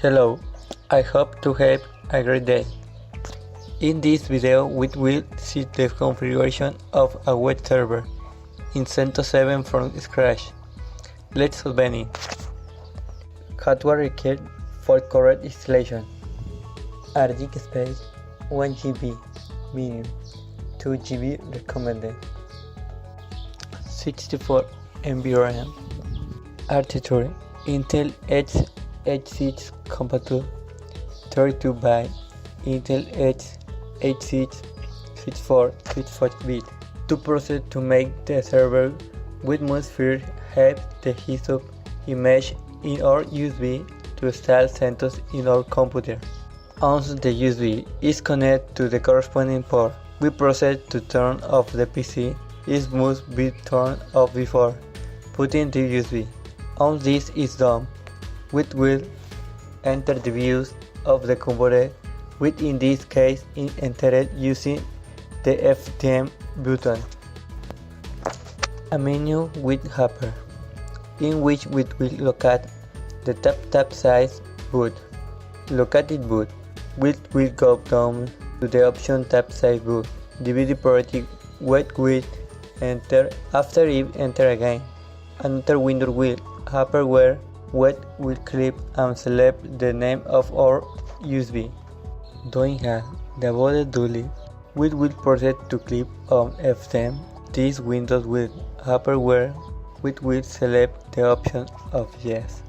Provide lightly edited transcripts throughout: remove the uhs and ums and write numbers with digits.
Hello, I hope to have a great day. In this video we will see the configuration of a web server in CENTOS 7 from scratch. Let's begin. Hardware required for correct installation. Hard disk space 1 GB minimum, 2 GB recommended. 64 MB RAM. Architecture Intel H6 compatible, 32 by Intel H6 64-bit. To proceed to make the server, we must first have the desktop image in our USB to install CENTOS in our computer. Once the USB is connected to the corresponding port, we proceed to turn off the PC. It must be turned off before putting the USB. Once this is done, we will enter the views of the computer, which in this case is entered using the FTM button. A menu with hopper, in which we will locate the tab size boot. Located boot, we will go down to the option tab size boot. Divide priority wait with enter. After it enter again, another window will appear where wait will click and select the name of our USB. Doing that, the body duly, we will proceed to click on F10. This window will appear where we will select the option of yes.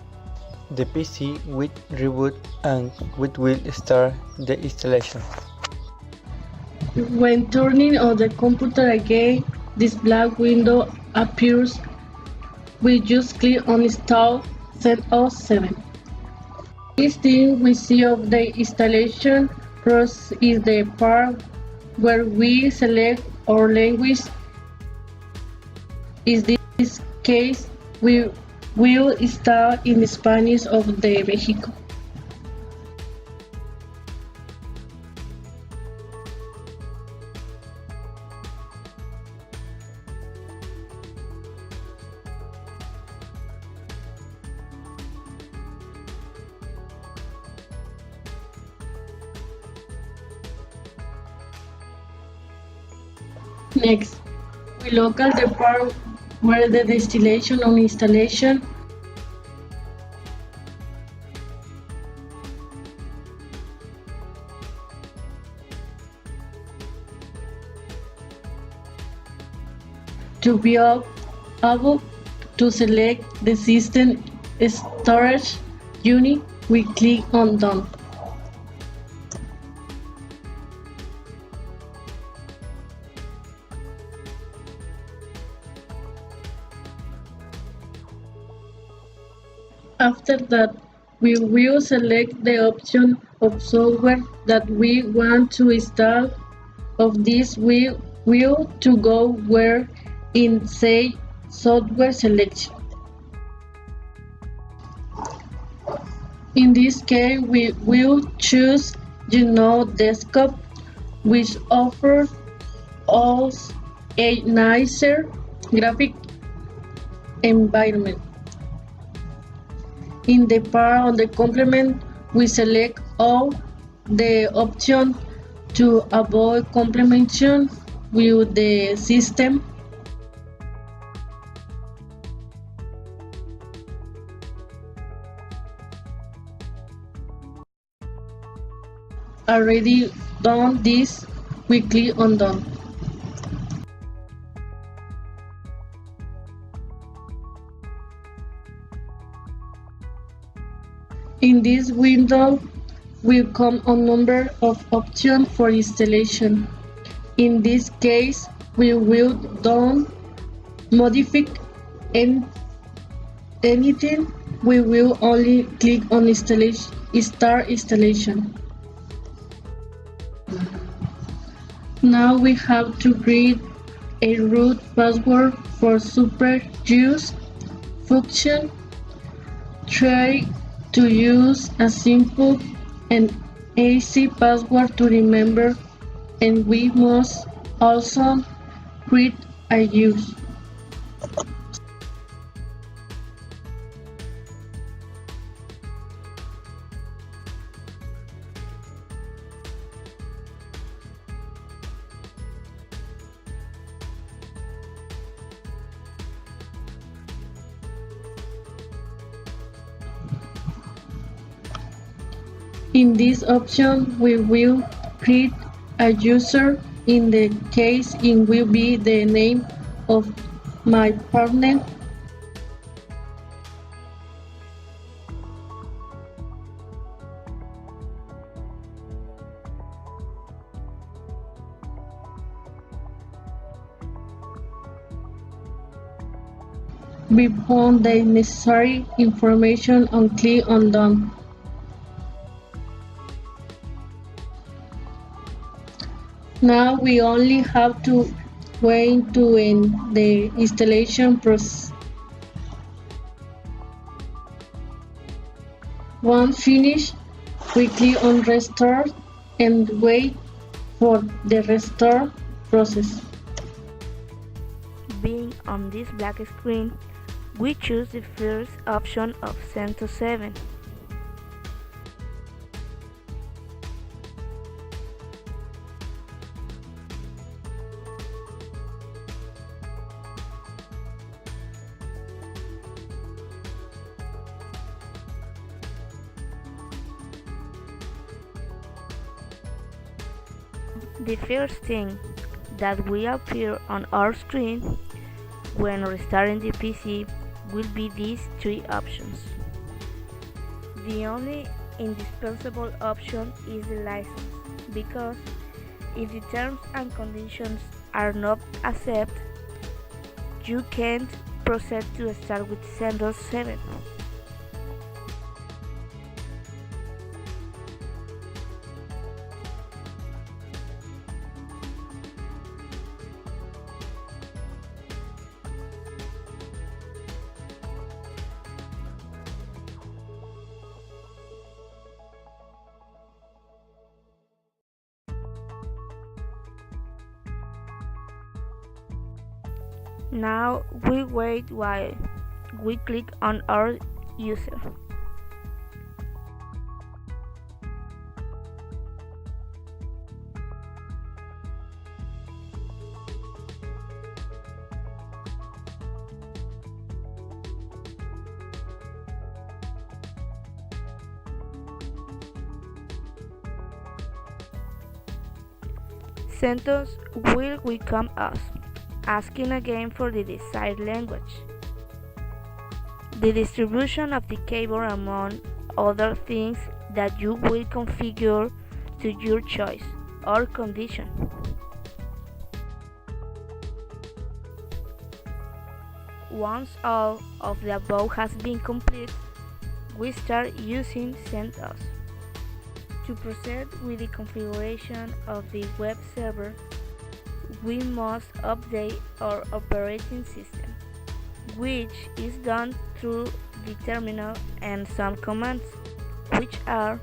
The PC will reboot and we will start the installation. When turning on the computer again, this black window appears. We just click on Install CENTOS 7. This thing we see of the installation process is the part where we select our language. In this case, we will install in Spanish of the Mexico. Next, we locate the part where the destination on installation. To be able to select the system storage unit, we click on Done. After that, we will select the option of software that we want to install. Of this, we will to go where in say software selection. In this case, we will choose Desktop, which offers us a nicer graphic environment. In the part on the complement, we select all the options to avoid complementation with the system. Already done this, we click on Done. In this window will come a number of options for installation. In this case, we will don't modify anything. We will only click on installation, start installation. Now we have to create a root password for super use function. Try to use a simple and easy password to remember, and we must also create a use. In this option, we will create a user in the case it will be the name of my partner. We put the necessary information and click on Done. Now we only have to wait to end the installation process. Once finished, we click on Restart and wait for the restore process. Being on this black screen, we choose the first option of CENTOS 7. The first thing that will appear on our screen when restarting the PC will be these three options. The only indispensable option is the license, because if the terms and conditions are not accepted, you can't proceed to start with CENTOS 7. Now we wait while we click on our user. CENTOS will welcome us, asking again for the desired language, the distribution of the keyboard, among other things that you will configure to your choice or condition. Once all of the above has been complete, we start using CENTOS. To proceed with the configuration of the web server, we must update our operating system, which is done through the terminal and some commands, which are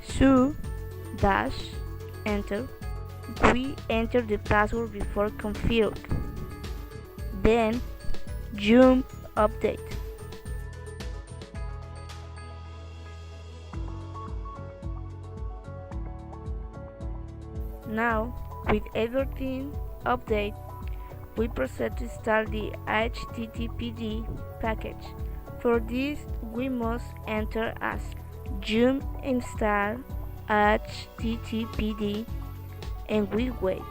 su-enter. We enter the password before config. Then jump update. Now, with everything updated, we proceed to install the HTTPD package. For this, we must enter as jump install HTTPD and we wait.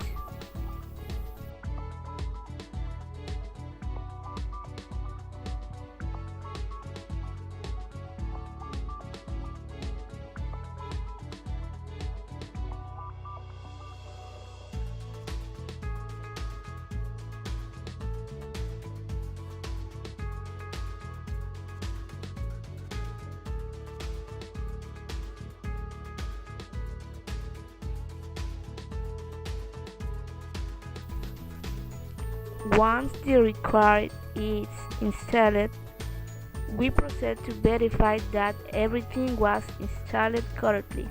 Once the required is installed, we proceed to verify that everything was installed correctly.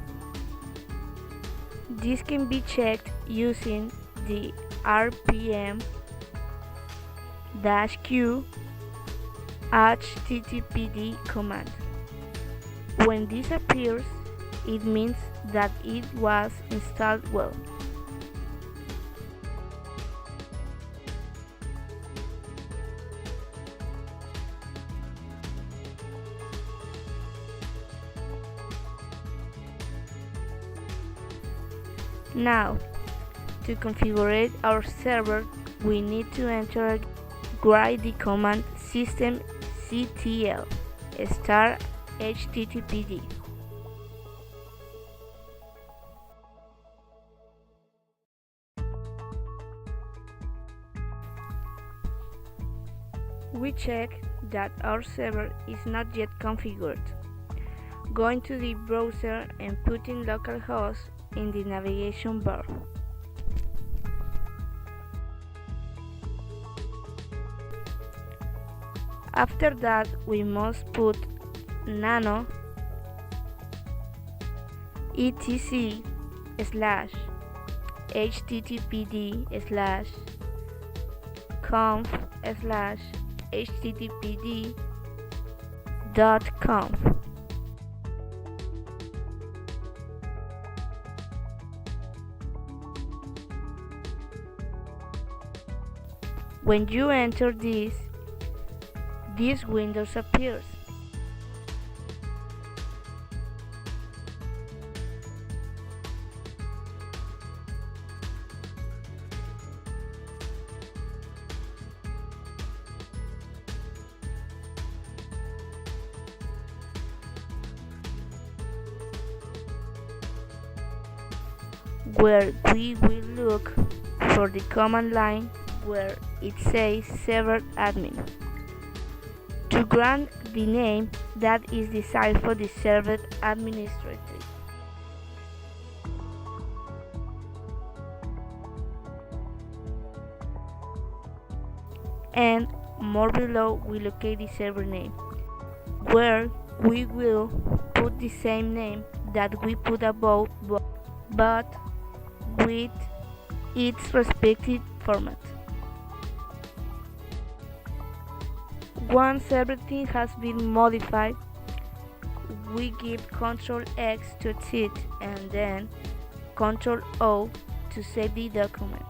This can be checked using the rpm-q httpd command. When this appears, it means that it was installed well. Now, to configure our server, we need to enter the command systemctl star httpd. We check that our server is not yet configured. Going to the browser and putting localhost in the navigation bar. After that, we must put nano etc / httpd / conf / httpd.conf. When you enter this window appears. Where we will look for the command line where it says server admin. To grant the name that is desired for the server administrator. And more below we locate the server name, where we will put the same name that we put above, but with its respective format. Once everything has been modified, we give Ctrl X to exit and then Ctrl O to save the document.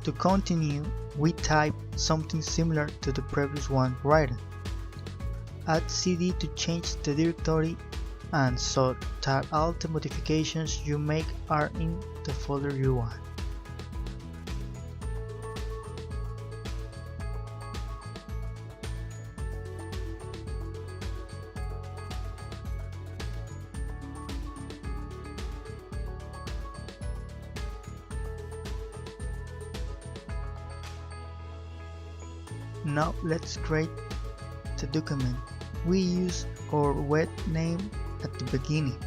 To continue, we type something similar to the previous one written. Add cd to change the directory and so that all the modifications you make are in the folder you want. Now let's create the document. We use our web name at the beginning.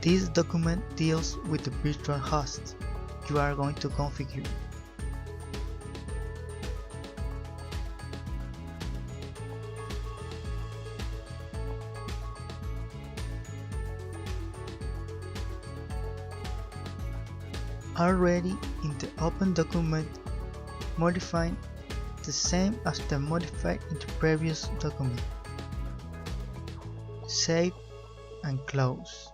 This document deals with the virtual host you are going to configure. Already in the open document, modifying the same as the modified in the previous document. Save and close.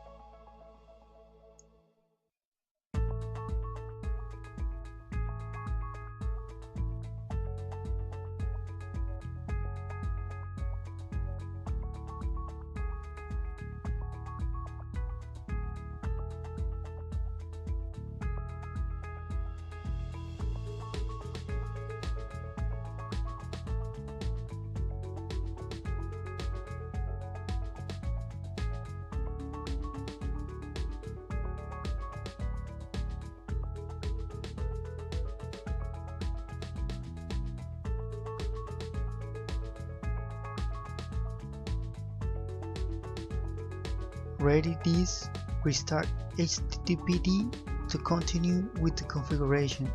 Ready this, restart HTTPD to continue with the configuration.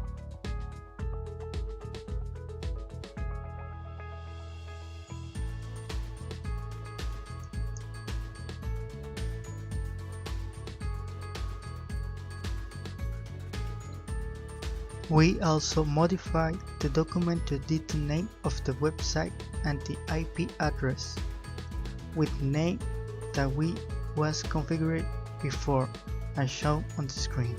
We also modified the document to edit the name of the website and the IP address with the name that we was configured before as shown on the screen.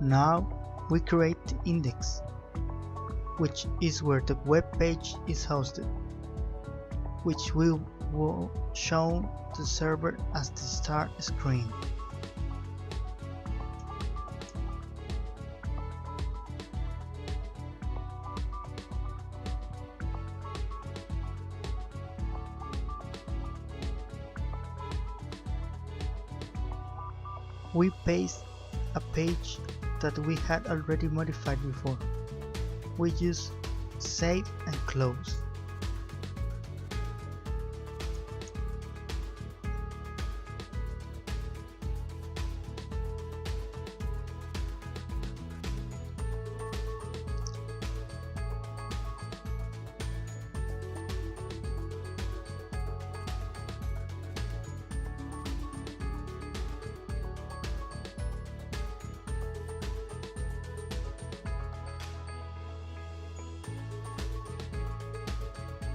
Now we create the index, which is where the web page is hosted, which will show the server as the start screen. We paste a page that we had already modified before. We use save and close.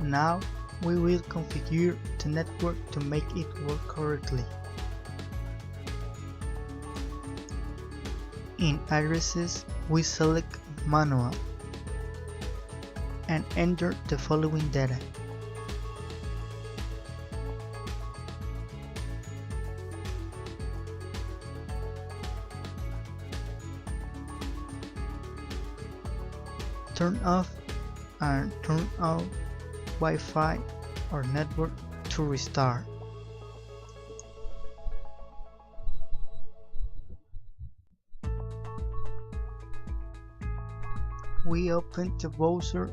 Now we will configure the network to make it work correctly. In addresses, we select manual and enter the following data. Turn off and turn on Wi-Fi or network to restart. We open the browser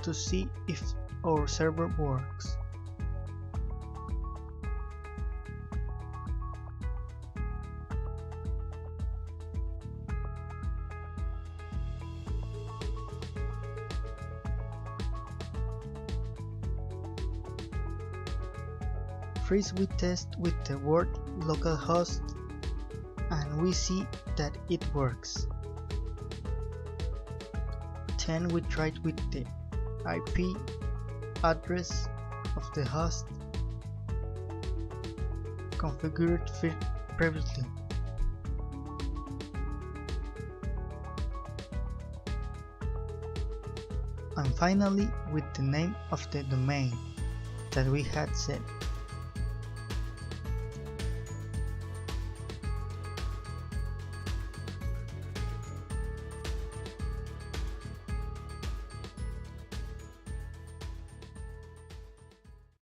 to see if our server works. First we test with the word localhost and we see that it works. Then we tried with the IP address of the host configured previously. And finally with the name of the domain that we had set.